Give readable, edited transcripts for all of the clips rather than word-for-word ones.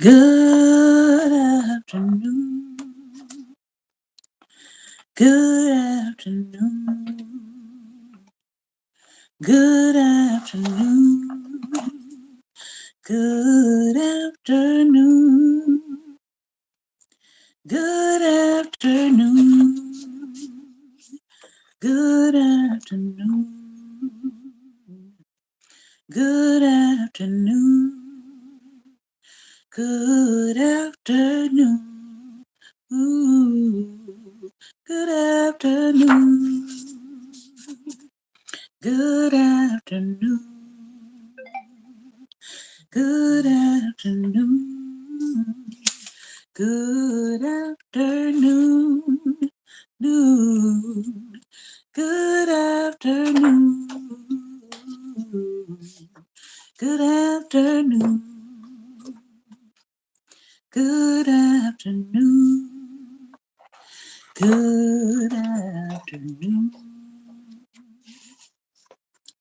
Good afternoon. Good afternoon. Good afternoon. Good afternoon. Good afternoon. Good afternoon. Good afternoon. Good afternoon. Ooh, good afternoon. Good afternoon. Good afternoon. Good afternoon. Noon. Good afternoon. Good afternoon. Good afternoon. Good afternoon.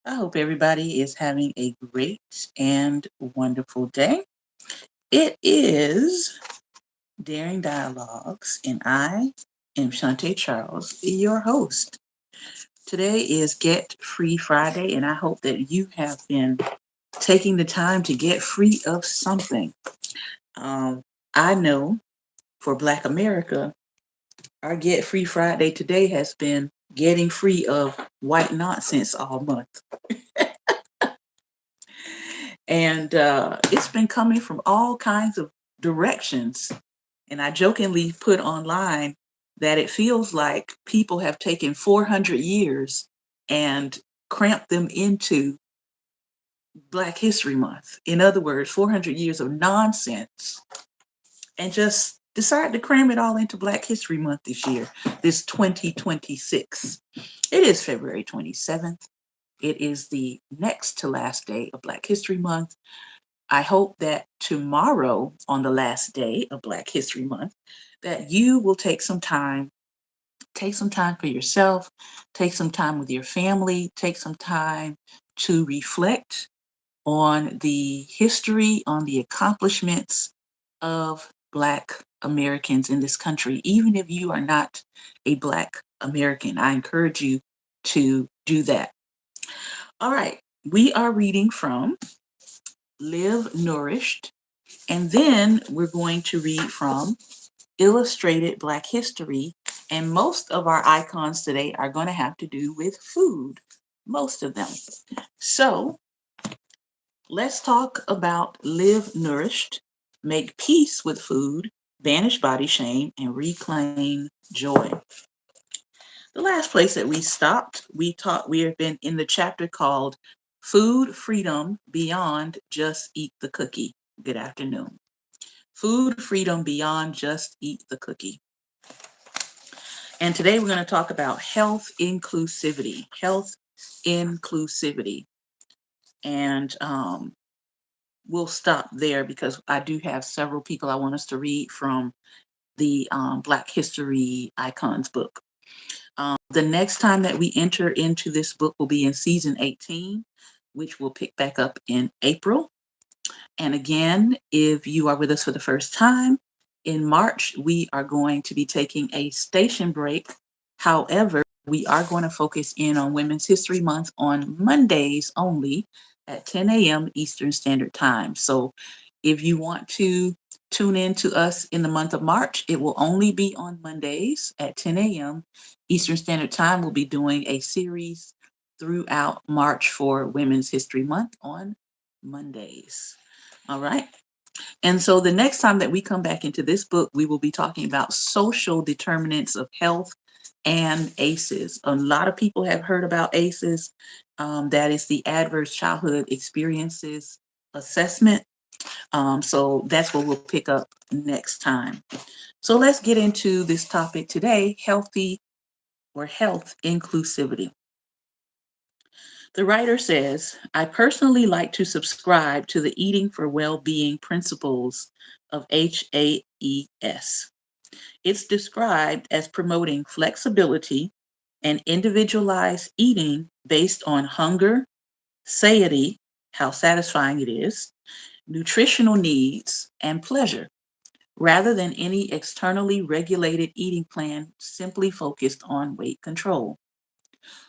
I hope everybody is having a great and wonderful day. It is Daring Dialogues, and I am Shantae Charles, your host. Today is Get Free Friday, and I hope that you have been taking the time to get free of something. I know for Black America, our Get Free Friday today has been getting free of white nonsense all month. And it's been coming from all kinds of directions. And I jokingly put online that it feels like people have taken 400 years and cramped them into Black History Month. In other words, 400 years of nonsense, and just decided to cram it all into Black History Month this year, this 2026. It is February 27th. It is the next to last day of Black History Month. I hope that tomorrow, on the last day of Black History Month, that you will take some time for yourself, take some time with your family, take some time to reflect on the history, on the accomplishments of Black Americans in this country. Even if you are not a Black American, I encourage you to do that. All right, we are reading from Live Nourished, and then we're going to read from Illustrated Black History, and most of our icons today are going to have to do with food, most of them. So let's talk about Live Nourished, Make Peace with Food, Banish Body Shame, and Reclaim Joy. The last place that we stopped, we have been in the chapter called Food Freedom Beyond Just Eat the Cookie. Good afternoon. Food freedom beyond just eat the cookie. And today we're going to talk about health inclusivity. Health inclusivity. And we'll stop there because I do have several people I want us to read from the Black History Icons book. The next time that we enter into this book will be in season 18, which will pick back up in April. And again, if you are with us for the first time, in March, we are going to be taking a station break. However, we are going to focus in on Women's History Month on Mondays only at 10 a.m. Eastern Standard Time. So if you want to tune in to us in the month of March, it will only be on Mondays at 10 a.m. Eastern Standard Time. We'll be doing a series throughout March for Women's History Month on Mondays. All right. And so the next time that we come back into this book, we will be talking about social determinants of health and ACEs. A lot of people have heard about ACEs. That is the Adverse Childhood Experiences Assessment. So that's what we'll pick up next time. So let's get into this topic today, health inclusivity. The writer says, I personally like to subscribe to the Eating for Well-Being principles of HAES. It's described as promoting flexibility and individualized eating based on hunger, satiety, how satisfying it is, nutritional needs, and pleasure, rather than any externally regulated eating plan simply focused on weight control.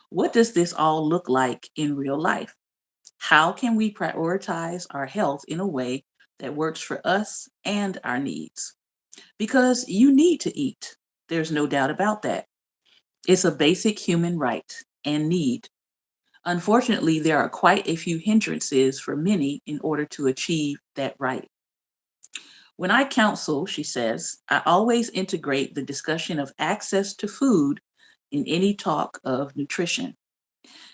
What does this all look like in real life? How can we prioritize our health in a way that works for us and our needs? Because you need to eat. There's no doubt about that. It's a basic human right and need. Unfortunately, there are quite a few hindrances for many in order to achieve that right. When I counsel, she says, I always integrate the discussion of access to food in any talk of nutrition.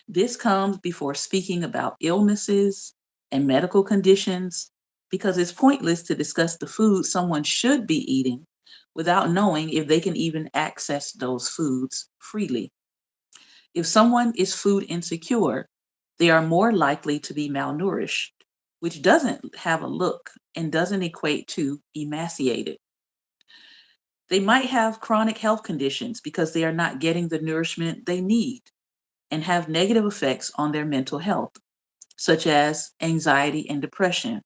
This comes before speaking about illnesses and medical conditions because it's pointless to discuss the food someone should be eating without knowing if they can even access those foods freely. If someone is food insecure, they are more likely to be malnourished, which doesn't have a look and doesn't equate to emaciated. They might have chronic health conditions because they are not getting the nourishment they need and have negative effects on their mental health, such as anxiety and depression.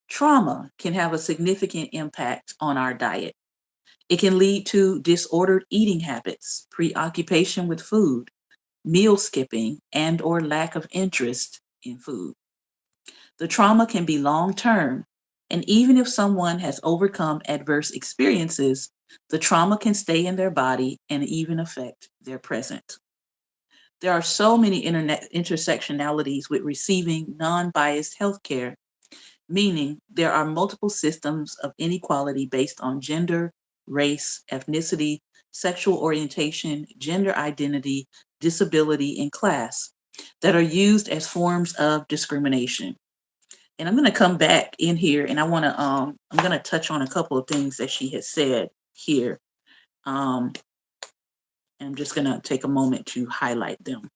Trauma can have a significant impact on our diet. It can lead to disordered eating habits, preoccupation with food, meal skipping, and or lack of interest in food. The trauma can be long term, and even if someone has overcome adverse experiences, the trauma can stay in their body and even affect their present. There are so many internet intersectionalities with receiving non-biased healthcare, meaning there are multiple systems of inequality based on gender, race, ethnicity, sexual orientation, gender identity, disability, and class that are used as forms of discrimination. And I'm going to come back in here and I'm going to touch on a couple of things that she has said here. Um, and I'm just going to take a moment to highlight them.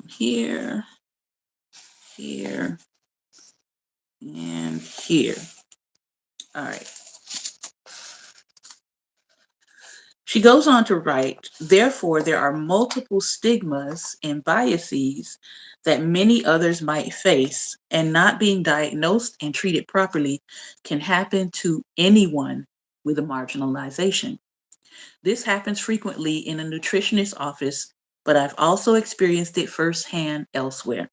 Here, here, and here. All right. She goes on to write, therefore, there are multiple stigmas and biases that many others might face, and not being diagnosed and treated properly can happen to anyone with a marginalization. This happens frequently in a nutritionist office, but I've also experienced it firsthand elsewhere.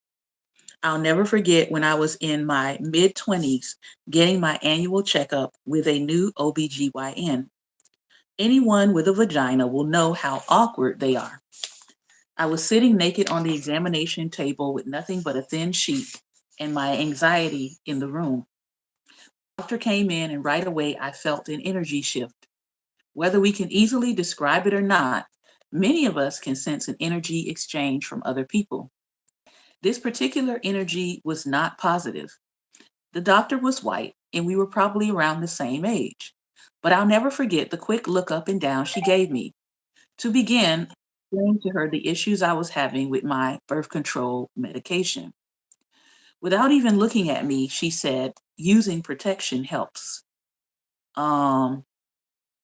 I'll never forget when I was in my mid 20s getting my annual checkup with a new OBGYN. Anyone with a vagina will know how awkward they are. I was sitting naked on the examination table with nothing but a thin sheet and my anxiety in the room. The doctor came in and right away I felt an energy shift. Whether we can easily describe it or not, many of us can sense an energy exchange from other people. This particular energy was not positive. The doctor was white, and we were probably around the same age. But I'll never forget the quick look up and down she gave me. To begin, I explained to her the issues I was having with my birth control medication. Without even looking at me, she said, using protection helps. Um,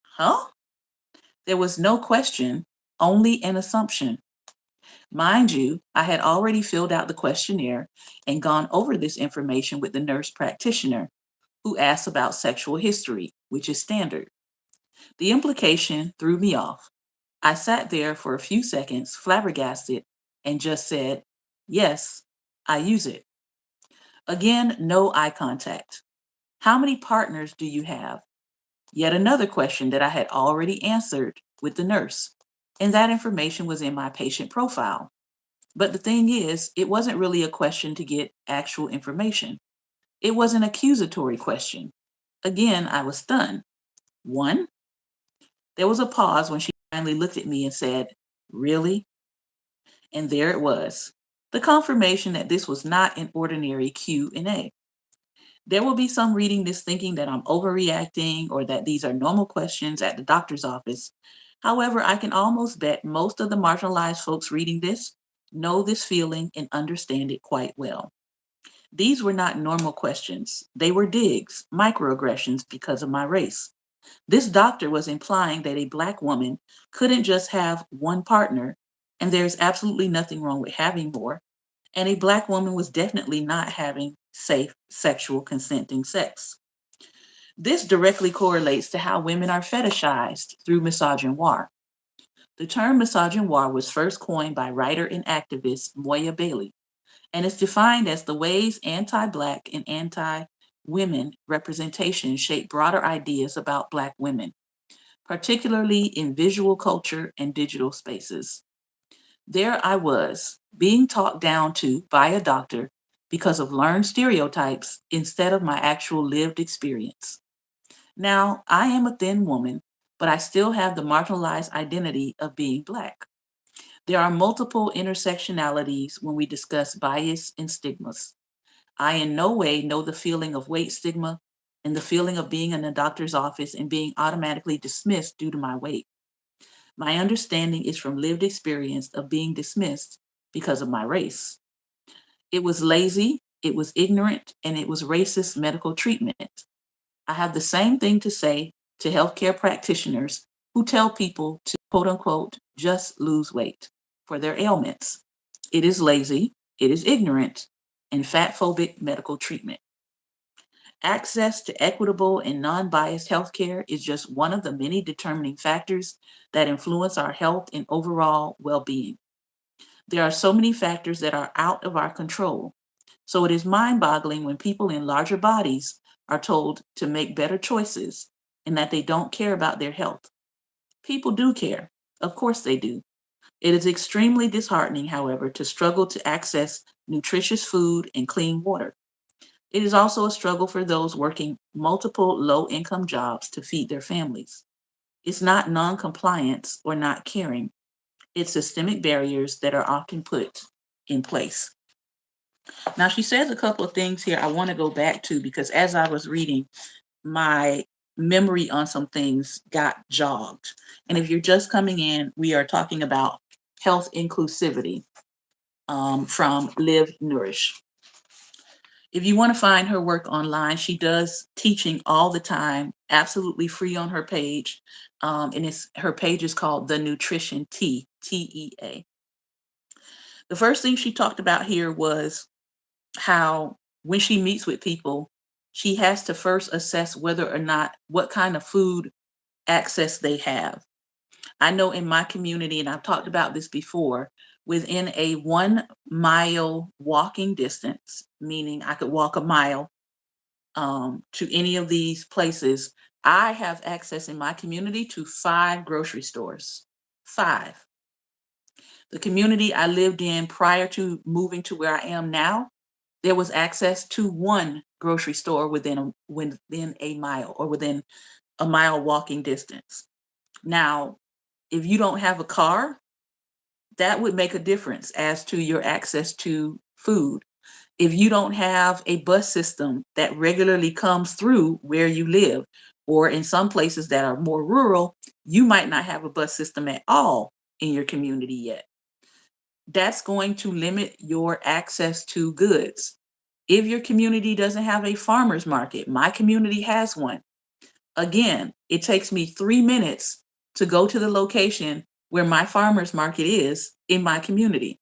huh? There was no question, only an assumption. Mind you, I had already filled out the questionnaire and gone over this information with the nurse practitioner, who asked about sexual history, which is standard. The implication threw me off. I sat there for a few seconds, flabbergasted, and just said, yes, I use it. Again, no eye contact. How many partners do you have? Yet another question that I had already answered with the nurse, and that information was in my patient profile. But the thing is, it wasn't really a question to get actual information. It was an accusatory question. Again, I was stunned. One, there was a pause when she finally looked at me and said, really? And there it was. The confirmation that this was not an ordinary Q&A. There will be some reading this thinking that I'm overreacting or that these are normal questions at the doctor's office. However, I can almost bet most of the marginalized folks reading this know this feeling and understand it quite well. These were not normal questions. They were digs, microaggressions because of my race. This doctor was implying that a Black woman couldn't just have one partner, and there's absolutely nothing wrong with having more, and a Black woman was definitely not having safe sexual consenting sex. This directly correlates to how women are fetishized through misogynoir. The term misogynoir was first coined by writer and activist Moya Bailey, and is defined as the ways anti-Black and anti-women representation shape broader ideas about Black women, particularly in visual culture and digital spaces. There I was, being talked down to by a doctor because of learned stereotypes instead of my actual lived experience. Now, I am a thin woman, but I still have the marginalized identity of being Black. There are multiple intersectionalities when we discuss bias and stigmas. I in no way know the feeling of weight stigma and the feeling of being in a doctor's office and being automatically dismissed due to my weight. My understanding is from lived experience of being dismissed because of my race. It was lazy, it was ignorant, and it was racist medical treatment. I have the same thing to say to healthcare practitioners who tell people to quote unquote just lose weight for their ailments. It is lazy, it is ignorant, and fat phobic medical treatment. Access to equitable and non biased healthcare is just one of the many determining factors that influence our health and overall well being. There are so many factors that are out of our control. So it is mind boggling when people in larger bodies are told to make better choices and that they don't care about their health. People do care. Of course they do. It is extremely disheartening, however, to struggle to access nutritious food and clean water. It is also a struggle for those working multiple low income jobs to feed their families. It's not non compliance or not caring, it's systemic barriers that are often put in place. Now, she says a couple of things here I want to go back to because as I was reading, my memory on some things got jogged. And if you're just coming in, we are talking about health inclusivity from Live Nourished. If you want to find her work online, she does teaching all the time, absolutely free on her page. And her page is called The Nutrition Tea, TEA. The first thing she talked about here was how when she meets with people, she has to first assess whether or not what kind of food access they have. I know in my community, and I've talked about this before, within a 1 mile walking distance, meaning I could walk a mile to any of these places, I have access in my community to 5 grocery stores. 5. The community I lived in prior to moving to where I am now, there was access to 1 grocery store within a mile or within a mile walking distance. Now, if you don't have a car, that would make a difference as to your access to food. If you don't have a bus system that regularly comes through where you live, or in some places that are more rural, you might not have a bus system at all in your community yet. That's going to limit your access to goods. If your community doesn't have a farmer's market, my community has one. Again, it takes me 3 minutes to go to the location where my farmer's market is in my community.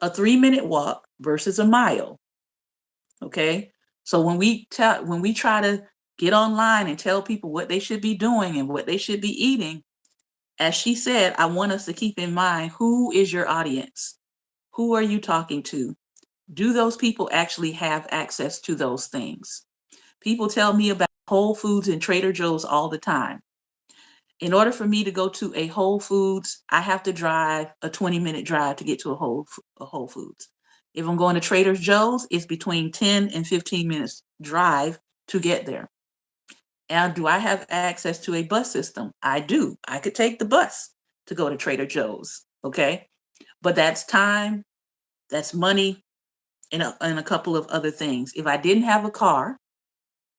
A 3-minute walk versus a mile. Okay. So when we try to get online and tell people what they should be doing and what they should be eating, as she said, I want us to keep in mind, who is your audience? Who are you talking to? Do those people actually have access to those things? People tell me about Whole Foods and Trader Joe's all the time. In order for me to go to a Whole Foods, I have to drive a 20-minute drive to get to a Whole Foods. If I'm going to Trader Joe's, it's between 10 and 15 minutes drive to get there. And do I have access to a bus system? I do. I could take the bus to go to Trader Joe's. Okay. But that's time, that's money, and a couple of other things. If I didn't have a car,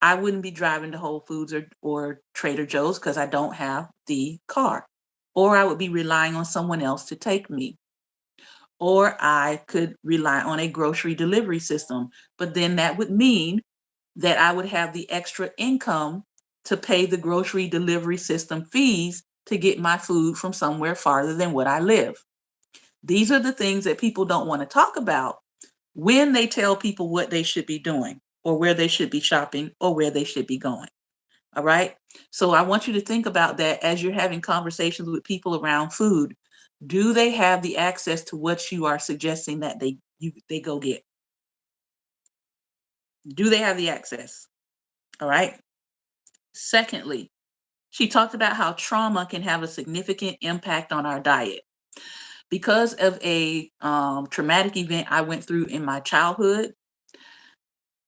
I wouldn't be driving to Whole Foods or Trader Joe's because I don't have the car. Or I would be relying on someone else to take me. Or I could rely on a grocery delivery system. But then that would mean that I would have the extra income to pay the grocery delivery system fees to get my food from somewhere farther than what I live. These are the things that people don't want to talk about when they tell people what they should be doing or where they should be shopping or where they should be going. All right. So I want you to think about that as you're having conversations with people around food. Do they have the access to what you are suggesting that they go get? Do they have the access? All right. Secondly, she talked about how trauma can have a significant impact on our diet. Because of a traumatic event I went through in my childhood,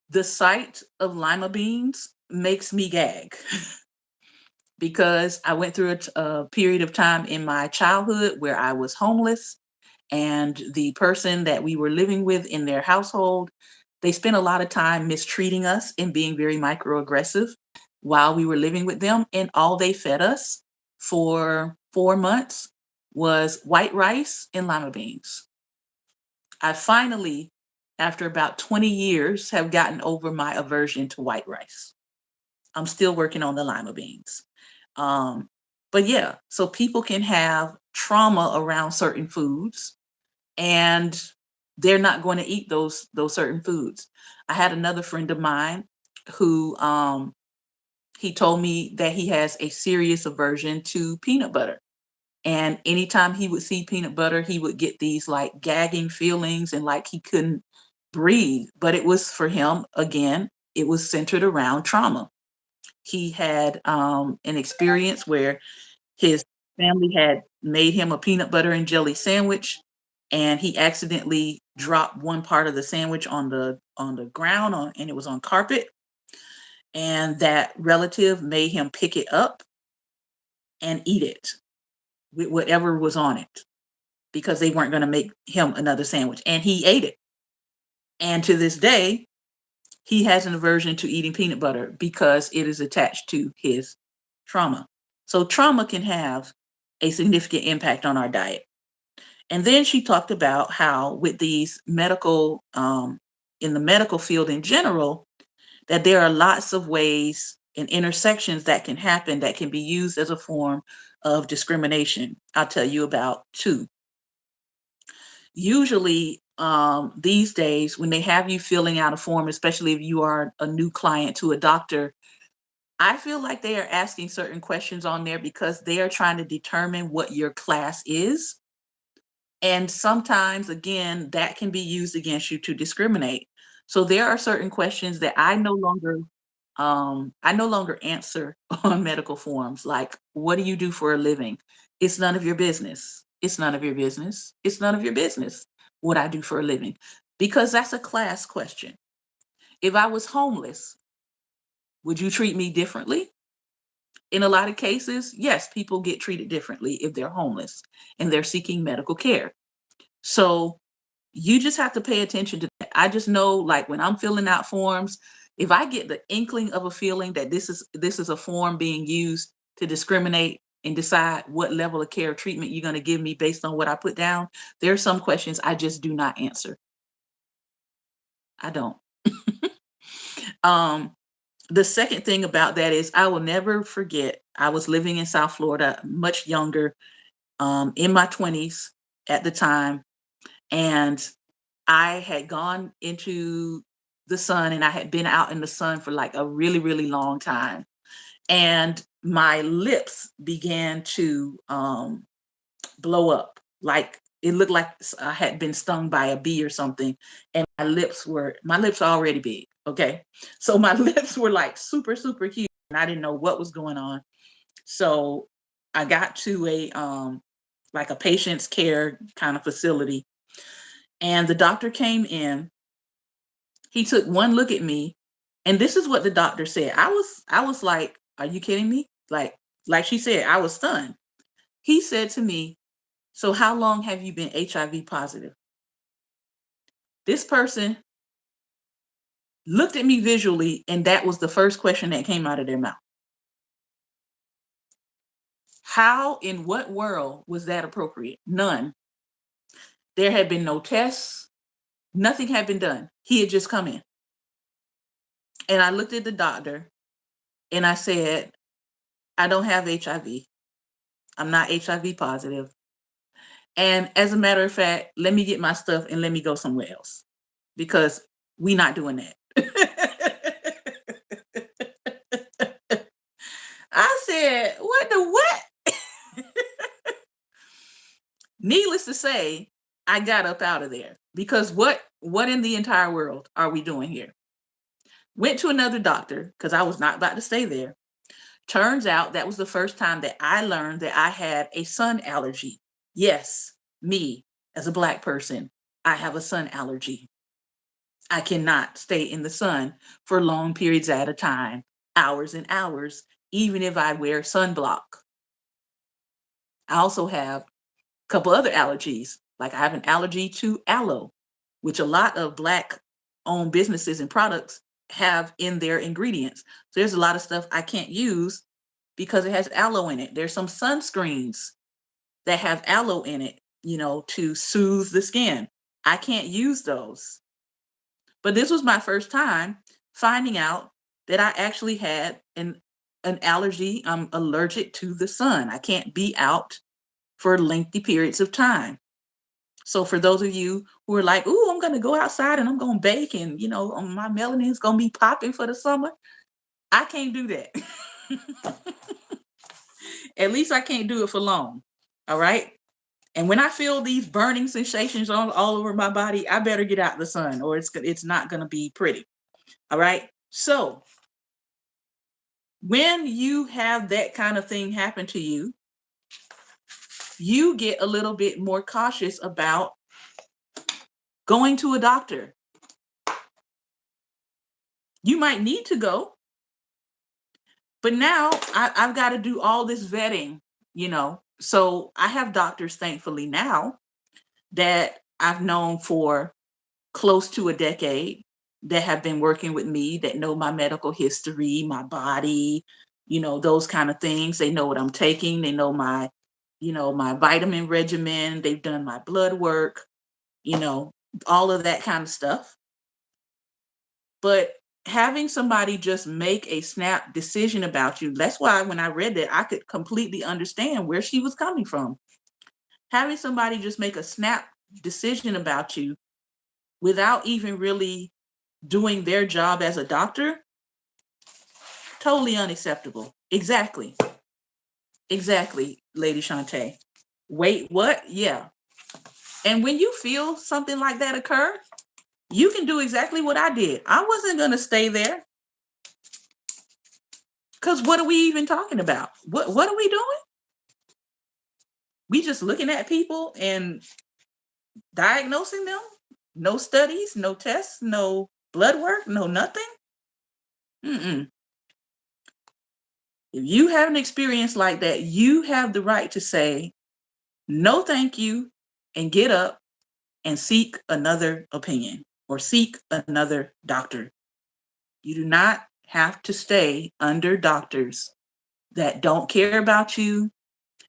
the sight of lima beans makes me gag because I went through a period of time in my childhood where I was homeless, and the person that we were living with in their household, they spent a lot of time mistreating us and being very microaggressive while we were living with them. And all they fed us for 4 months was white rice and lima beans. I finally, after about 20 years, have gotten over my aversion to white rice. I'm still working on the lima beans. Um, but yeah, so people can have trauma around certain foods, and they're not going to eat those certain foods. I had another friend of mine who he told me that he has a serious aversion to peanut butter. And anytime he would see peanut butter, he would get these like gagging feelings and like he couldn't breathe. But it was for him, again, it was centered around trauma. He had an experience where his family had made him a peanut butter and jelly sandwich, and he accidentally dropped one part of the sandwich on the ground and it was on carpet, and that relative made him pick it up and eat it with whatever was on it because they weren't going to make him another sandwich, and he ate it. And to this day, he has an aversion to eating peanut butter because it is attached to his trauma. So trauma can have a significant impact on our diet. And then she talked about how with these medical, in the medical field in general, that there are lots of ways and intersections that can happen that can be used as a form of discrimination. I'll tell you about two. Usually, these days, when they have you filling out a form, especially if you are a new client to a doctor, I feel like they are asking certain questions on there because they are trying to determine what your class is. And sometimes, again, that can be used against you to discriminate. So there are certain questions that I no longer answer on medical forms, like, what do you do for a living? It's none of your business. It's none of your business. It's none of your business what I do for a living, because that's a class question. If I was homeless, would you treat me differently? In a lot of cases, yes, people get treated differently if they're homeless and they're seeking medical care. So you just have to pay attention to that. I just know, like, when I'm filling out forms, if I get the inkling of a feeling that this is a form being used to discriminate and decide what level of care or treatment you're going to give me based on what I put down, there are some questions I just do not answer. I don't. um, the second thing about that is I will never forget. I was living in South Florida, much younger, in my 20s at the time, and I had gone into the sun and I had been out in the sun for like a really, really long time. And my lips began to blow up. Like it looked like I had been stung by a bee or something. And my lips are already big. Okay. So my lips were like super, super huge. And I didn't know what was going on. So I got to a like a patient's care kind of facility. And the doctor came in. He took one look at me, and this is what the doctor said. I was like, "Are you kidding me?" Like she said, I was stunned. He said to me, "So how long have you been HIV positive?" This person looked at me visually, and that was the first question that came out of their mouth. How in what world was that appropriate? None. There had been no tests, nothing had been done. He had just come in. And I looked at the doctor and I said, "I don't have HIV. I'm not HIV positive. And as a matter of fact, let me get my stuff and let me go somewhere else." because we not doing that. I said, what the what? Needless to say, I got up out of there because what in the entire world are we doing here? Went to another doctor because I was not about to stay there. Turns out that was the first time that I learned that I had a sun allergy. Yes, me as a Black person, I have a sun allergy. I cannot stay in the sun for long periods at a time, hours and hours, even if I wear sunblock. I also have a couple other allergies. Like I have an allergy to aloe, which a lot of Black owned businesses and products have in their ingredients. So there's a lot of stuff I can't use because it has aloe in it. There's some sunscreens that have aloe in it, to soothe the skin. I can't use those. But this was my first time finding out that I actually had an allergy. I'm allergic to the sun. I can't be out for lengthy periods of time. So for those of you who are like, "Ooh, I'm going to go outside and I'm going to bake and, my melanin is going to be popping for the summer," I can't do that. At least I can't do it for long. All right. And when I feel these burning sensations all over my body, I better get out in the sun or it's not going to be pretty. All right. So when you have that kind of thing happen to you, you get a little bit more cautious about going to a doctor. You might need to go, but now I've got to do all this vetting, So I have doctors, thankfully, now that I've known for close to a decade that have been working with me, that know my medical history, my body, those kind of things. They know what I'm taking. They know my vitamin regimen. They've done my blood work, all of that kind of stuff. But having somebody just make a snap decision about you, that's why when I read that, I could completely understand where she was coming from. Having somebody just make a snap decision about you without even really doing their job as a doctor, totally unacceptable. Exactly, Lady Shantae. Wait, what? Yeah. And when you feel something like that occur, you can do exactly what I did. I wasn't going to stay there. Because what are we even talking about? What are we doing? We just looking at people and diagnosing them? No studies, no tests, no blood work, no nothing? Mm-mm. If you have an experience like that, you have the right to say, no, thank you, and get up and seek another opinion or seek another doctor. You do not have to stay under doctors that don't care about you,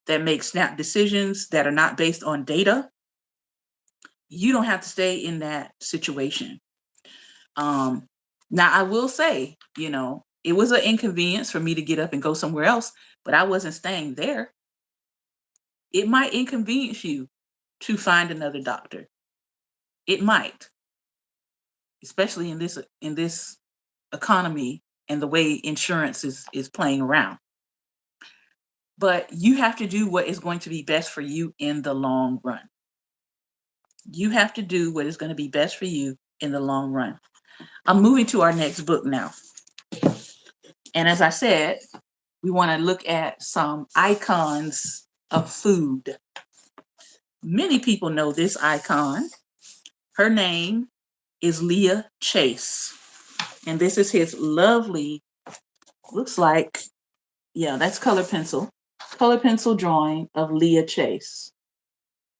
that make snap decisions that are not based on data. You don't have to stay in that situation. Now, I will say, it was an inconvenience for me to get up and go somewhere else, but I wasn't staying there. It might inconvenience you to find another doctor. It might, especially in this economy and the way insurance is playing around. But you have to do what is going to be best for you in the long run. You have to do what is going to be best for you in the long run. I'm moving to our next book now. And as I said, we want to look at some icons of food. Many people know this icon. Her name is Leah Chase. And this is his lovely, looks like, yeah, that's color pencil drawing of Leah Chase.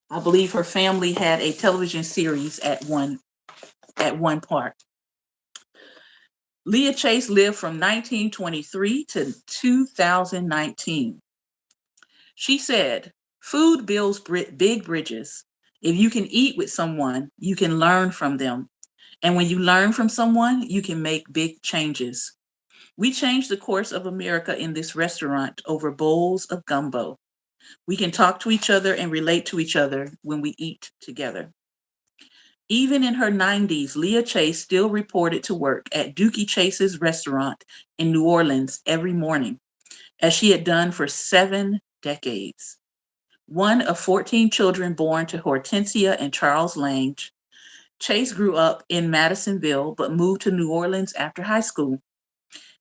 I believe her family had a television series at one part. Leah Chase lived from 1923 to 2019. She said, "Food builds big bridges. If you can eat with someone, you can learn from them. And when you learn from someone, you can make big changes. We changed the course of America in this restaurant over bowls of gumbo. We can talk to each other and relate to each other when we eat together." Even in her 90s, Leah Chase still reported to work at Dookie Chase's restaurant in New Orleans every morning, as she had done for 7 decades. One of 14 children born to Hortensia and Charles Lange, Chase grew up in Madisonville but moved to New Orleans after high school.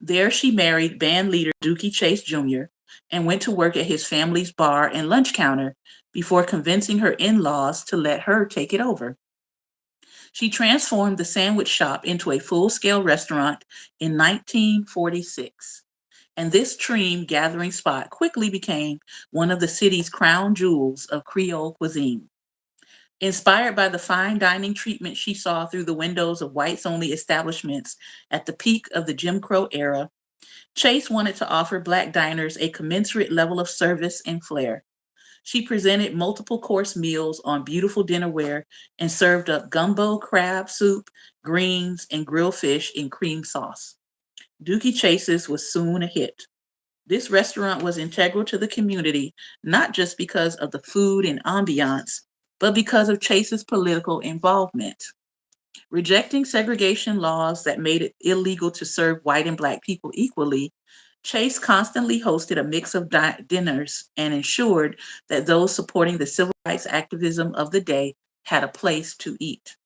There she married band leader Dookie Chase Jr. and went to work at his family's bar and lunch counter before convincing her in-laws to let her take it over. She transformed the sandwich shop into a full-scale restaurant in 1946, and this dream gathering spot quickly became one of the city's crown jewels of Creole cuisine. Inspired by the fine dining treatment she saw through the windows of whites-only establishments at the peak of the Jim Crow era, Chase wanted to offer Black diners a commensurate level of service and flair. She presented multiple course meals on beautiful dinnerware and served up gumbo, crab soup, greens, and grilled fish in cream sauce. Dookie Chase's was soon a hit. This restaurant was integral to the community, not just because of the food and ambiance, but because of Chase's political involvement. Rejecting segregation laws that made it illegal to serve white and Black people equally, Chase constantly hosted a mix of dinners and ensured that those supporting the civil rights activism of the day had a place to eat.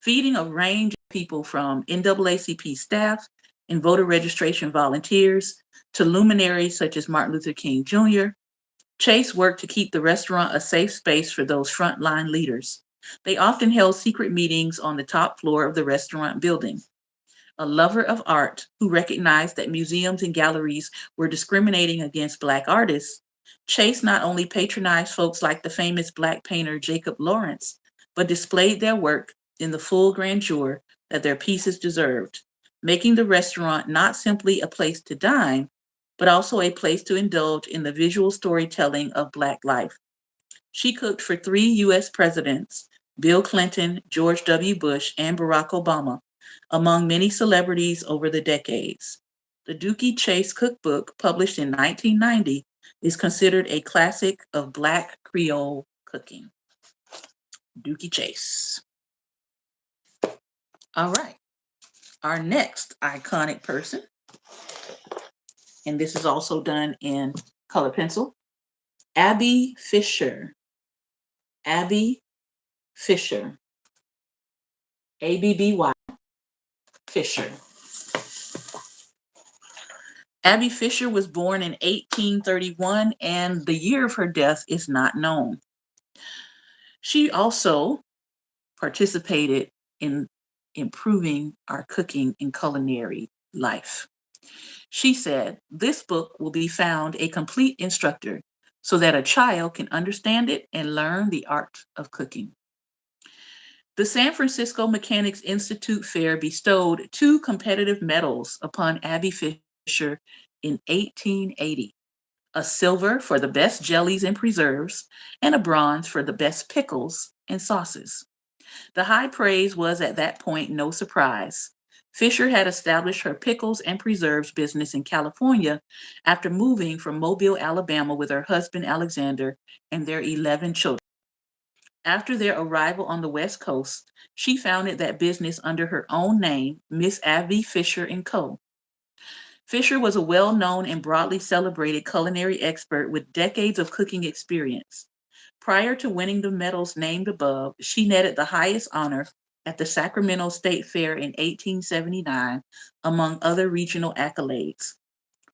Feeding a range of people from NAACP staff and voter registration volunteers to luminaries such as Martin Luther King Jr., Chase worked to keep the restaurant a safe space for those frontline leaders. They often held secret meetings on the top floor of the restaurant building. A lover of art who recognized that museums and galleries were discriminating against Black artists, Chase not only patronized folks like the famous Black painter Jacob Lawrence, but displayed their work in the full grandeur that their pieces deserved, making the restaurant not simply a place to dine, but also a place to indulge in the visual storytelling of Black life. She cooked for 3 U.S. presidents, Bill Clinton, George W. Bush, and Barack Obama, among many celebrities over the decades. The Dookie Chase cookbook, published in 1990, is considered a classic of Black Creole cooking. Dookie Chase. All right. Our next iconic person, and this is also done in color pencil, Abby Fisher. Abby Fisher. Abby Fisher. Abby Fisher was born in 1831, and the year of her death is not known. She also participated in improving our cooking and culinary life. She said, "This book will be found a complete instructor so that a child can understand it and learn the art of cooking." The San Francisco Mechanics Institute Fair bestowed 2 competitive medals upon Abby Fisher in 1880, a silver for the best jellies and preserves, and a bronze for the best pickles and sauces. The high praise was at that point no surprise. Fisher had established her pickles and preserves business in California after moving from Mobile, Alabama with her husband Alexander and their 11 children. After their arrival on the West Coast, she founded that business under her own name, Miss Abby Fisher & Co. Fisher was a well-known and broadly celebrated culinary expert with decades of cooking experience. Prior to winning the medals named above, she netted the highest honor at the Sacramento State Fair in 1879, among other regional accolades.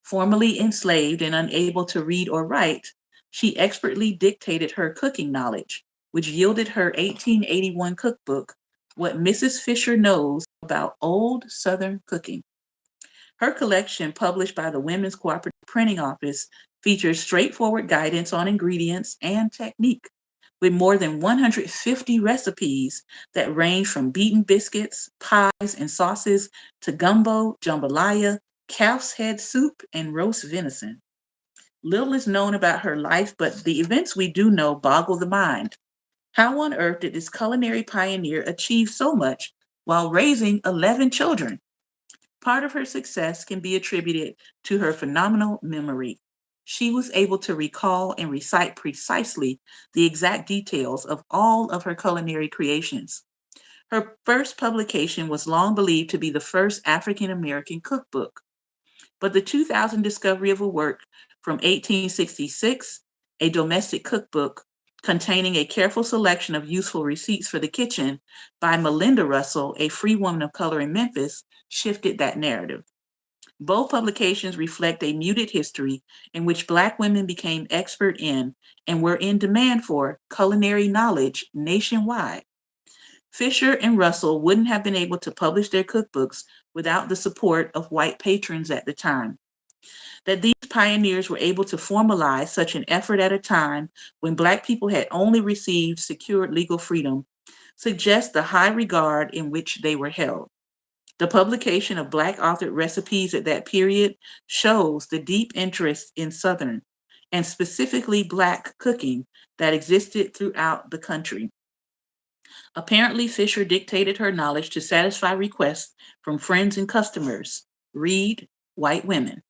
Formerly enslaved and unable to read or write, she expertly dictated her cooking knowledge, which yielded her 1881 cookbook, What Mrs. Fisher Knows About Old Southern Cooking. Her collection, published by the Women's Cooperative Printing Office, features straightforward guidance on ingredients and technique, with more than 150 recipes that range from beaten biscuits, pies, and sauces to gumbo, jambalaya, calf's head soup, and roast venison. Little is known about her life, but the events we do know boggle the mind. How on earth did this culinary pioneer achieve so much while raising 11 children? Part of her success can be attributed to her phenomenal memory. She was able to recall and recite precisely the exact details of all of her culinary creations. Her first publication was long believed to be the first African American cookbook, but the 2000 discovery of a work from 1866, a domestic cookbook containing a careful selection of useful receipts for the kitchen by Melinda Russell, a free woman of color in Memphis, shifted that narrative. Both publications reflect a muted history in which Black women became expert in and were in demand for culinary knowledge nationwide. Fisher and Russell wouldn't have been able to publish their cookbooks without the support of white patrons at the time. That these pioneers were able to formalize such an effort at a time when Black people had only received secured legal freedom suggests the high regard in which they were held. The publication of Black authored recipes at that period shows the deep interest in Southern, and specifically Black cooking, that existed throughout the country. Apparently, Fisher dictated her knowledge to satisfy requests from friends and customers, read white women.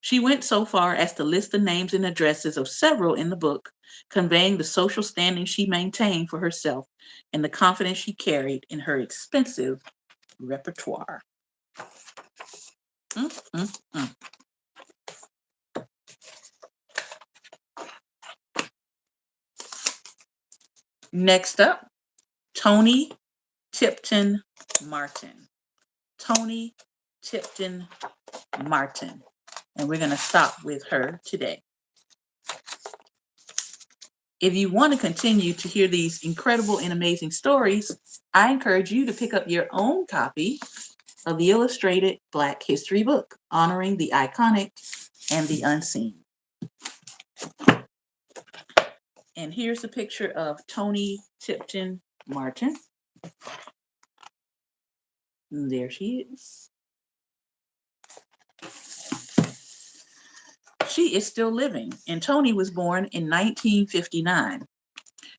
She went so far as to list the names and addresses of several in the book, conveying the social standing she maintained for herself and the confidence she carried in her expensive repertoire. Mm, mm, mm. Next up, Toni Tipton-Martin. Toni Tipton-Martin. And we're going to stop with her today. If you want to continue to hear these incredible and amazing stories, I encourage you to pick up your own copy of the illustrated Black History book, honoring the iconic and the unseen. And here's a picture of Toni Tipton-Martin. There she is. She is still living, and Toni was born in 1959.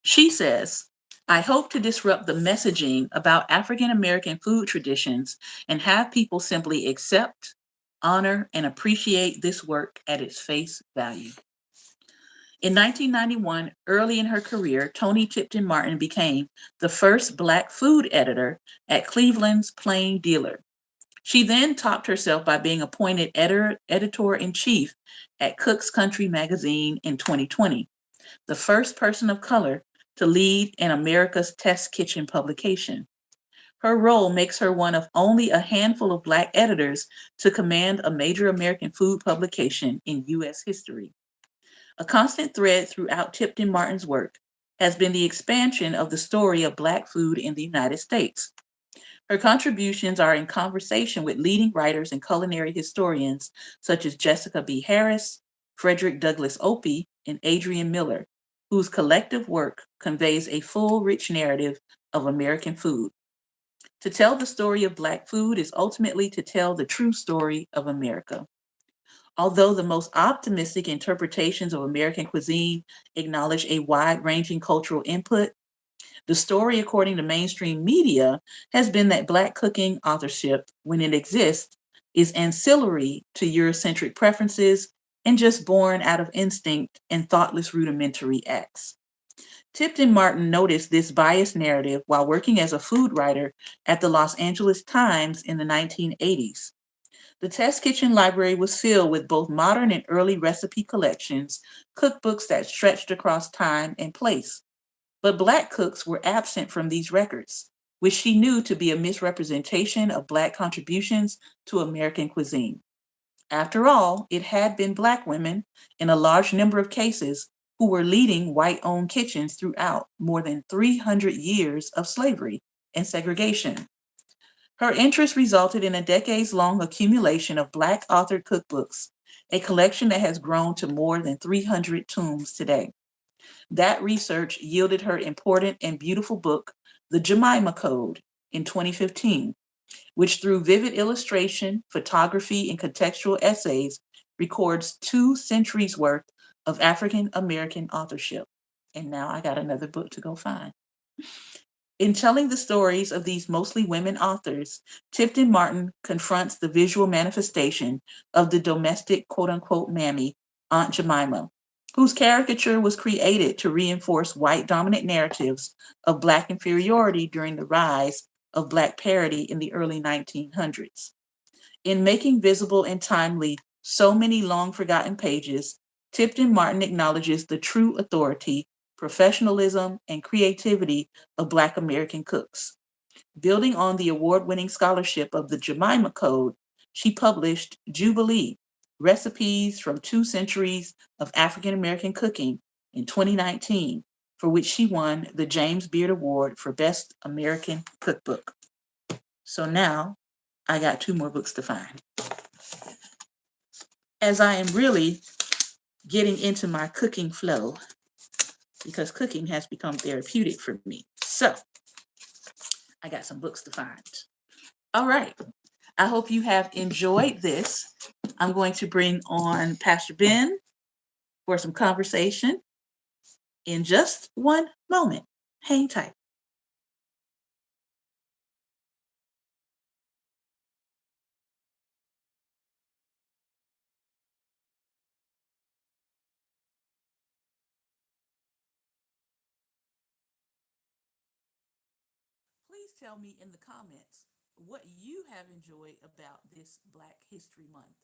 She says, I hope to disrupt the messaging about African American food traditions and have people simply accept, honor, and appreciate this work at its face value. In 1991, early in her career, Toni Tipton-Martin became the first Black food editor at Cleveland's Plain Dealer. She then topped herself by being appointed editor-in-chief at Cook's Country magazine in 2020, the first person of color to lead an America's Test Kitchen publication. Her role makes her one of only a handful of Black editors to command a major American food publication in U.S. history. A constant thread throughout Tipton-Martin's work has been the expansion of the story of Black food in the United States. Her contributions are in conversation with leading writers and culinary historians such as Jessica B. Harris, Frederick Douglass Opie, and Adrian Miller, whose collective work conveys a full, rich narrative of American food. To tell the story of Black food is ultimately to tell the true story of America. Although the most optimistic interpretations of American cuisine acknowledge a wide-ranging cultural input, the story, according to mainstream media, has been that Black cooking authorship, when it exists, is ancillary to Eurocentric preferences and just born out of instinct and thoughtless rudimentary acts. Tipton-Martin noticed this biased narrative while working as a food writer at the Los Angeles Times in the 1980s. The Test Kitchen library was filled with both modern and early recipe collections, cookbooks that stretched across time and place. But Black cooks were absent from these records, which she knew to be a misrepresentation of Black contributions to American cuisine. After all, it had been Black women, in a large number of cases, who were leading white-owned kitchens throughout more than 300 years of slavery and segregation. Her interest resulted in a decades-long accumulation of Black-authored cookbooks, a collection that has grown to more than 300 tomes today. That research yielded her important and beautiful book, The Jemima Code, in 2015, which through vivid illustration, photography, and contextual essays records 2 centuries worth of African American authorship. And now I got another book to go find. In telling the stories of these mostly women authors, Tipton-Martin confronts the visual manifestation of the domestic quote-unquote mammy, Aunt Jemima, whose caricature was created to reinforce white dominant narratives of Black inferiority during the rise of Black parity in the early 1900s. In making visible and timely so many long forgotten pages, Tipton-Martin acknowledges the true authority, professionalism, and creativity of Black American cooks. Building on the award-winning scholarship of the Jemima Code, she published Jubilee, Recipes from 2 Centuries of African American Cooking in 2019, for which she won the James Beard Award for Best American Cookbook. So now I got 2 more books to find. As I am really getting into my cooking flow, because cooking has become therapeutic for me. So I got some books to find. All right. I hope you have enjoyed this. I'm going to bring on Pastor Ben for some conversation in just one moment. Hang tight. Please tell me in the comments what you have enjoyed about this Black History Month.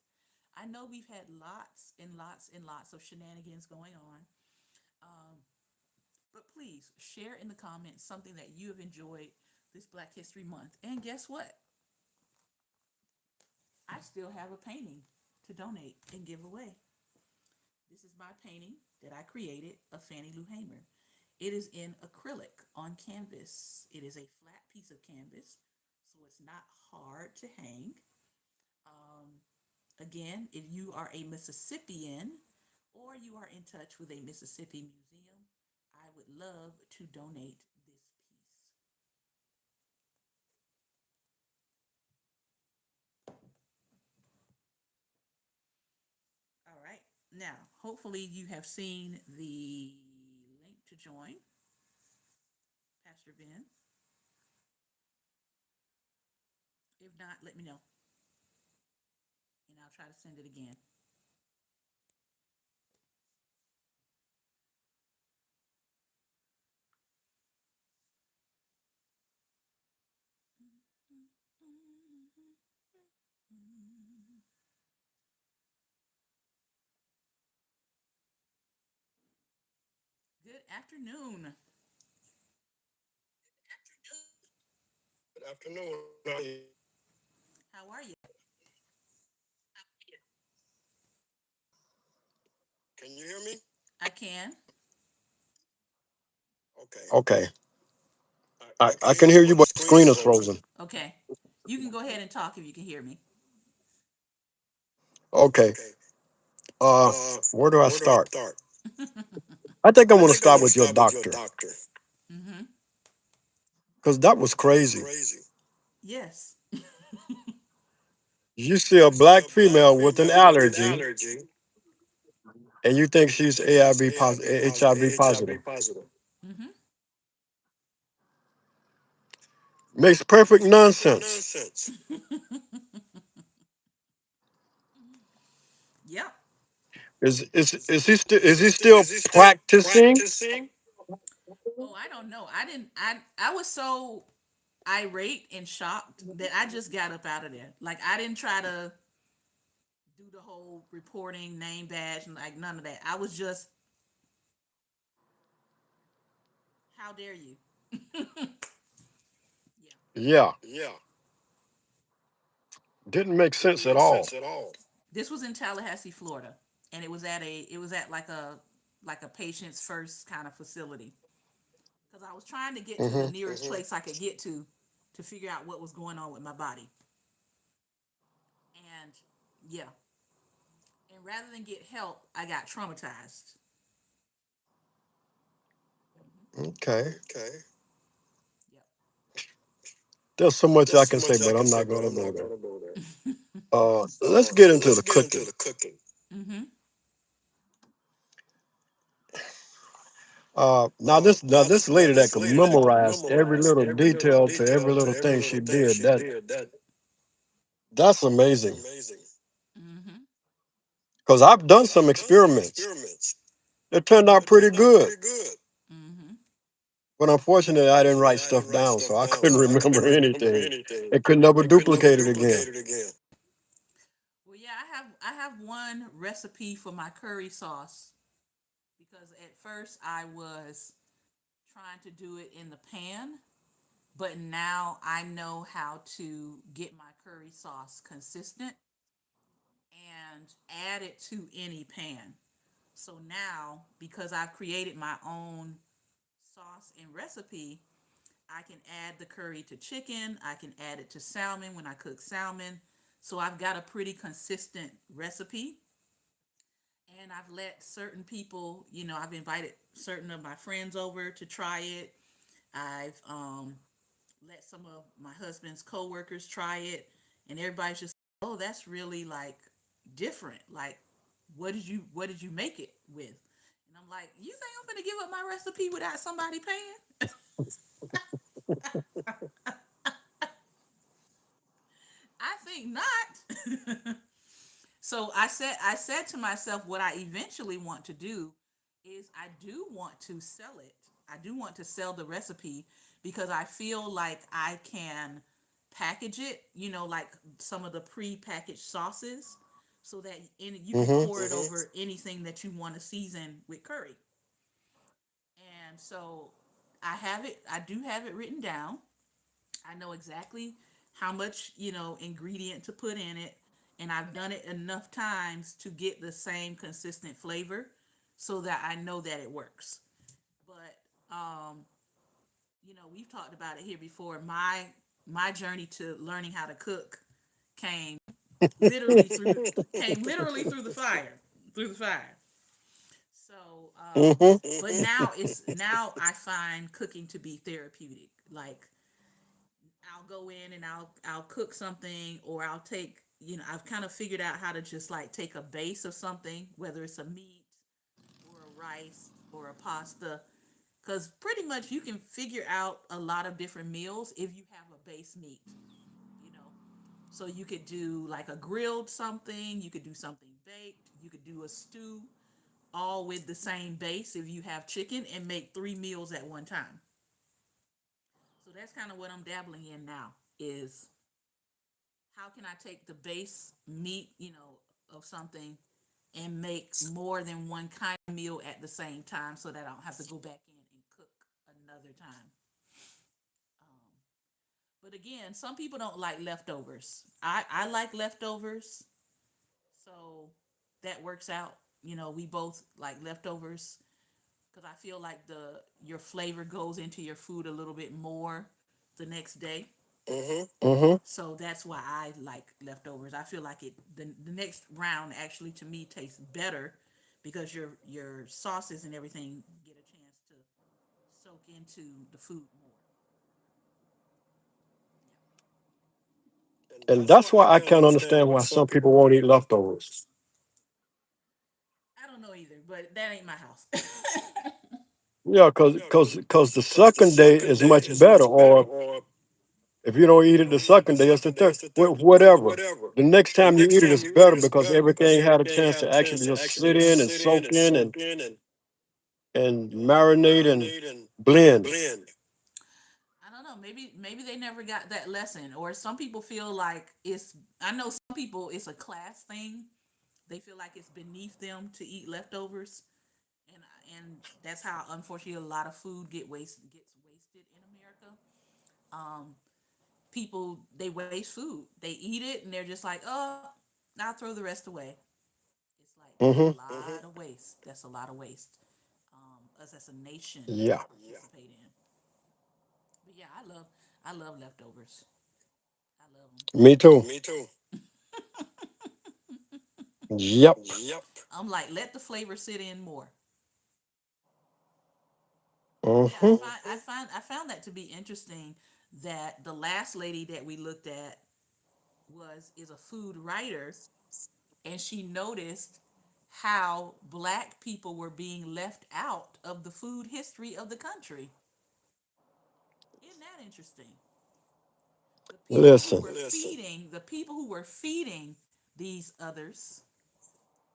I know we've had lots and lots and lots of shenanigans going on, um, but please share in the comments something that you have enjoyed this Black History Month. And guess what? I still have a painting to donate and give away. This is my painting that I created of Fannie Lou Hamer. It is in acrylic on canvas. It is a flat piece of canvas, so it's not hard to hang. Um, Again, if you are a Mississippian or you are in touch with a Mississippi museum, I would love to donate this piece. All right. Now, hopefully you have seen the link to join Pastor Ben. If not, let me know and I'll try to send it again. Good afternoon. Good afternoon. How are you? How are you? Can you hear me? I can. Okay. I can hear you, but the screen is frozen. Okay. You can go ahead and talk if you can hear me. Okay. Uh, where do I start? I think I'm going to start with your doctor Mm-hmm. because that was crazy. Yes. You see a black female with an allergy, and you think she's AIV positive, HIV positive. Mm-hmm. Makes perfect nonsense. Yep. Is he still practicing? Oh, I don't know. I was so irate and shocked that I just got up out of there. Like I didn't try to do the whole reporting name badge and like none of that. I was just, how dare you? Yeah. Yeah, didn't make sense at all. This was in Tallahassee, Florida, and it was at like a patient's first kind of facility because I was trying to get to the Hmm. nearest place I could get to figure out what was going on with my body. And yeah, and rather than get help, I got traumatized. Hmm. Okay. Yep. There's so much I can say, but I'm not going to go there. Let's get into the cooking. Mm-hmm. Now this lady that could memorize every little detail to every little thing she did, that's amazing. Mm-hmm. Because I've done some experiments, It turned out pretty good. Mm-hmm. But unfortunately, I didn't write stuff down, so I couldn't remember anything. And could never duplicate it again. Well, yeah, I have one recipe for my curry sauce because at first I was trying to do it in the pan, but now I know how to get my curry sauce consistent and add it to any pan. So now, because I've created my own sauce and recipe, I can add the curry to chicken. I can add it to salmon when I cook salmon. So I've got a pretty consistent recipe. And I've let certain people, I've invited certain of my friends over to try it. I've let some of my husband's coworkers try it, and everybody's just, oh, that's really like different. Like, what did you make it with? And I'm like, you think I'm gonna give up my recipe without somebody paying? I think not. So I said to myself, what I eventually want to do is I do want to sell it. I do want to sell the recipe because I feel like I can package it, like some of the pre-packaged sauces, so that you can Mm-hmm. pour it over anything that you want to season with curry. And so I do have it written down. I know exactly how much, ingredient to put in it. And I've done it enough times to get the same consistent flavor so that I know that it works. But we've talked about it here before. My journey to learning how to cook came came literally through the fire. Through the fire. So Mm-hmm. but now I find cooking to be therapeutic. Like, I'll go in and I'll cook something, or I'll take, I've kind of figured out how to just like take a base of something, whether it's a meat or a rice or a pasta, because pretty much you can figure out a lot of different meals if you have a base meat, you know. So you could do like a grilled something, you could do something baked, you could do a stew, all with the same base if you have chicken, and make three meals at one time. So that's kind of what I'm dabbling in now, is how can I take the base meat, of something, and make more than one kind of meal at the same time so that I don't have to go back in and cook another time. Um, but again, some people don't like leftovers. I like leftovers, so that works out. We both like leftovers because I feel like the your flavor goes into your food a little bit more the next day. Mm-hmm. So that's why I like leftovers. I feel like the next round actually to me tastes better because your sauces and everything get a chance to soak into the food more. And that's why I can't understand why some people won't eat leftovers. I don't know either, but that ain't my house. Yeah, cause the second day is much better. Or if you don't eat it the second day, it's the third. Whatever. The next time you eat it, it's better because everything had a chance to actually just sit in and soak in and marinate and blend. I don't know. Maybe they never got that lesson, or some people feel like it's. I know some people it's a class thing. They feel like it's beneath them to eat leftovers, and and that's how unfortunately a lot of food gets wasted in America. Um, People, they waste food. They eat it and they're just like, oh, I'll throw the rest away. It's like that's a Mm-hmm. lot of waste. That's a lot of waste. Us as a nation Yeah. participate in. But yeah, I love leftovers. I love Me too. them. Yep. I'm like, let the flavor sit in more. But yeah, Mm-hmm. I found that to be interesting, that the last lady that we looked at was is a food writer, and she noticed how black people were being left out of the food history of the country. Isn't that interesting? The people who Listen. were feeding the people who were feeding these others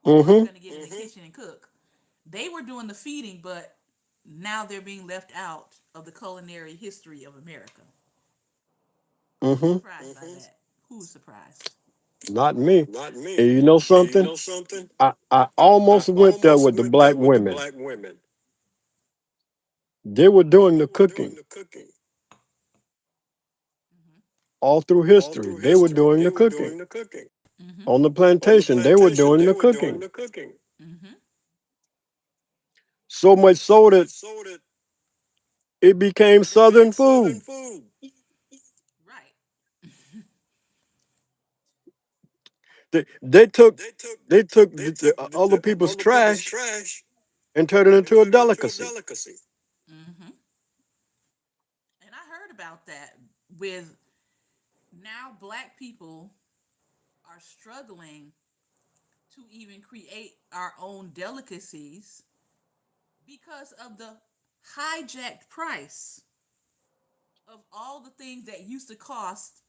who weren't Mm-hmm. going to get in the kitchen and cook, They were doing the feeding, but now they're being left out of the culinary history of America. Who's Mm-hmm. surprised by that? Who's surprised? Not me. And you know something? I almost went there with the black women. They were doing the cooking Mm-hmm. all through history. They were doing the cooking Mm-hmm. on the plantation. They were doing the cooking. Mm-hmm. So much so that it became Southern food. Right. They took the other people's trash and turned it into a delicacy. Mm-hmm. And I heard about that with now black people are struggling to even create our own delicacies because of the hijacked price of all the things that used to cost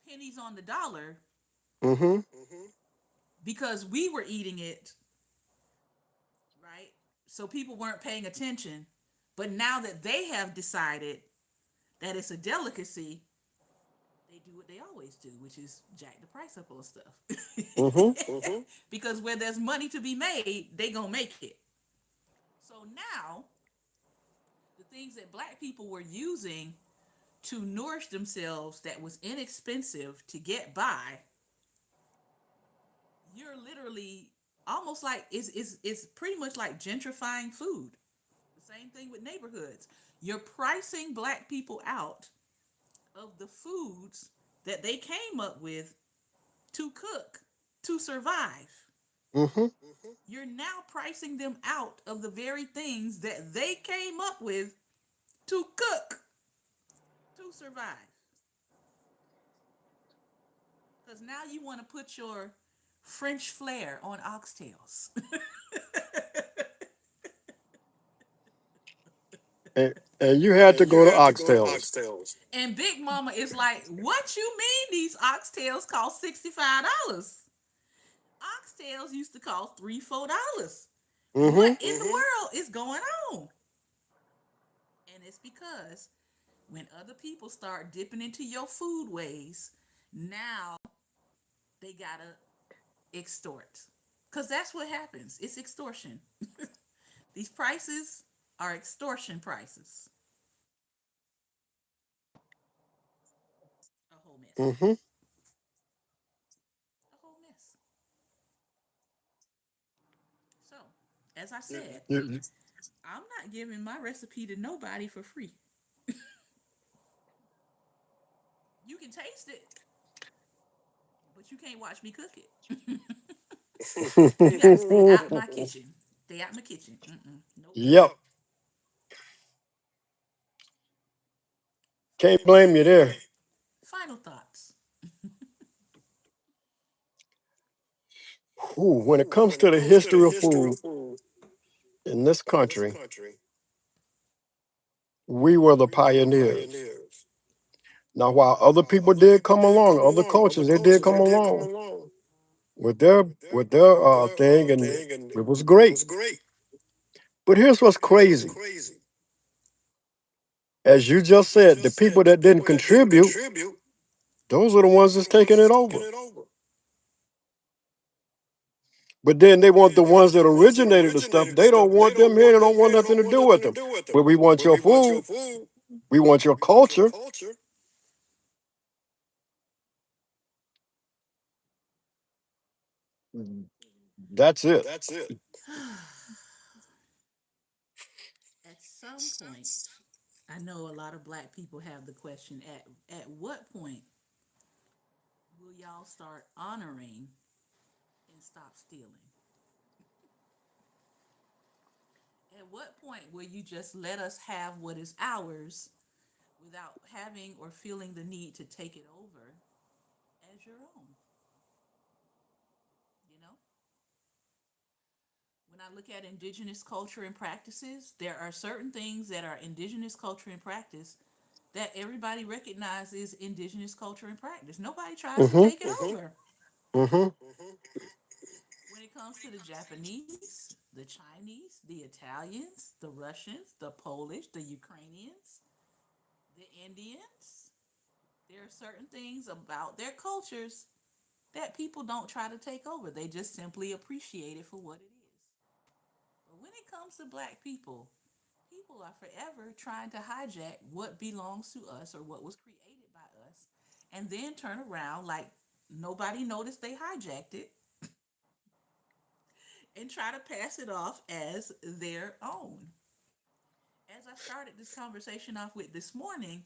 pennies on the dollar Mm-hmm. because we were eating it, right? So people weren't paying attention. But now that they have decided that it's a delicacy, they do what they always do, which is jack the price up on stuff. Mm-hmm. Because where there's money to be made, they gonna make it. So now the things that black people were using to nourish themselves that was inexpensive to get by, you're literally almost like it's pretty much like gentrifying food. The same thing with neighborhoods. You're pricing black people out of the foods that they came up with to cook, to survive. Mm-hmm. You're now pricing them out of the very things that they came up with to cook, to survive. Because now you want to put your French flair on oxtails. And you had to go to oxtails. And Big Mama is like, what you mean these oxtails cost $65? Oxtails used to cost $3, $4. Mm-hmm. What in the world is going on? And it's because when other people start dipping into your food ways, now they gotta extort. Because that's what happens. It's extortion. These prices are extortion prices. A whole mess. Mm-hmm. A whole mess. So, as I said, You- I'm not giving my recipe to nobody for free. You can taste it, but you can't watch me cook it. You got to stay out my kitchen. Stay out my kitchen. Mm-mm. Nope. Yep. Can't blame you there. Final thoughts. Ooh, when it comes to the history of food in this country, we were the pioneers. Now, while other people did come along, other cultures, they did come along with their thing, and it was great. But here's what's crazy. As you just said, the people that didn't contribute, those are the ones that's taking it over. But then they want the ones that originated the stuff. They don't want them here. They don't want nothing to do with them. But we want your food. We want your culture. That's it. At some point, I know a lot of black people have the question at what point will y'all start honoring and stop stealing? At what point will you just let us have what is ours without having or feeling the need to take it over as your own? You know, when I look at indigenous culture and practices, there are certain things that are indigenous culture and practice that everybody recognizes indigenous culture and practice. Nobody tries to Mm-hmm. take it over. Mm-hmm. When it comes to the Japanese, the Chinese, the Italians, the Russians, the Polish, the Ukrainians, the Indians, there are certain things about their cultures that people don't try to take over. They just simply appreciate it for what it is. But when it comes to black people, people are forever trying to hijack what belongs to us or what was created by us and then turn around like nobody noticed they hijacked it and try to pass it off as their own. As I started this conversation off with this morning,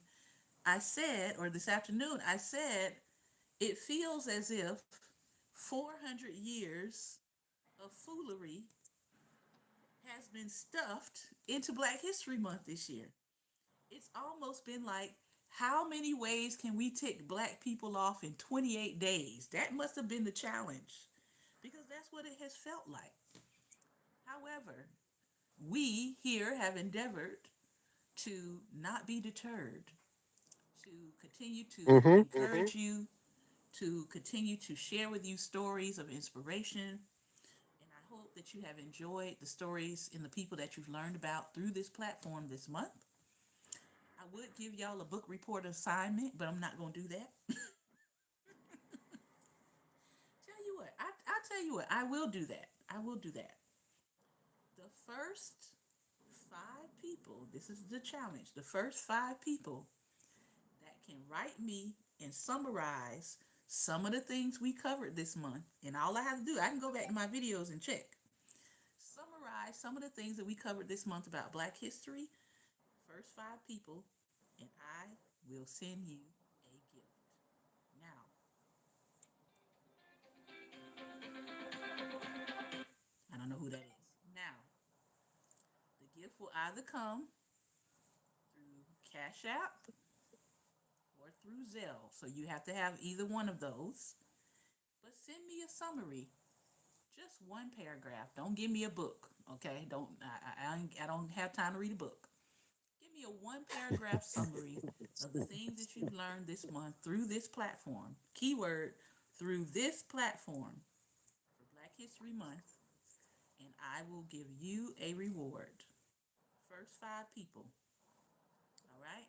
I said, or this afternoon, I said, it feels as if 400 years of foolery has been stuffed into Black History Month this year. It's almost been like, how many ways can we tick black people off in 28 days? That must have been the challenge because that's what it has felt like. However, we here have endeavored to not be deterred, to continue to Mm-hmm. encourage you, to continue to share with you stories of inspiration. And I hope that you have enjoyed the stories and the people that you've learned about through this platform this month. I would give y'all a book report assignment, but I'm not going to do that. Tell you what, I'll tell you what, I will do that. I will do that. The first 5 people, this is the challenge, the first 5 people that can write me and summarize some of the things we covered this month, and all I have to do, I can go back to my videos and check. Summarize some of the things that we covered this month about Black history. First 5 people, and I will send you a gift. Now, I don't know who that is. Now, the gift will either come through Cash App or through Zelle. So you have to have either one of those. But send me a summary, just one paragraph. Don't give me a book, okay? I don't have time to read a book. Give me a one paragraph summary of the things that you've learned this month through this platform. Keyword, through this platform for Black History Month, and I will give you a reward. First 5 people. All right?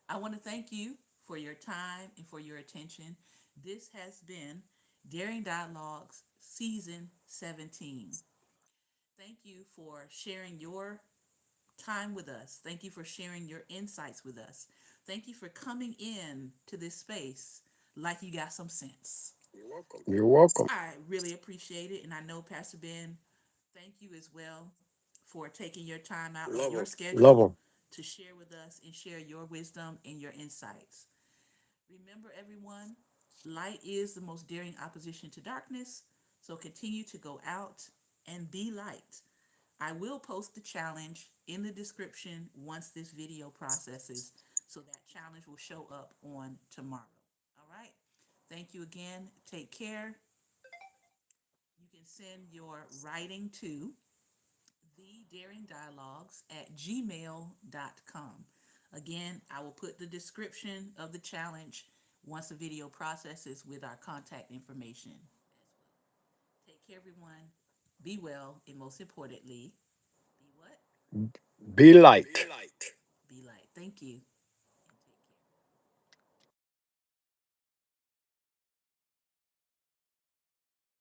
I want to thank you for your time and for your attention. This has been Daring Dialogues Season 17. Thank you for sharing your time with us. Thank you for sharing your insights with us. Thank you for coming in to this space like you got some sense. You're welcome. I really appreciate it. And I know, Pastor Ben, thank you as well for taking your time out of your Love schedule them. to share with us and share your wisdom and your insights. Remember, everyone, light is the most daring opposition to darkness. So continue to go out and be light. I will post the challenge in the description once this video processes, so that challenge will show up on tomorrow. All right. Thank you again. Take care. You can send your writing to thedaringdialogues@gmail.com. Again, I will put the description of the challenge once the video processes with our contact information as well. Take care, everyone. Be well, and most importantly, be what? Be light. Be light. Thank you.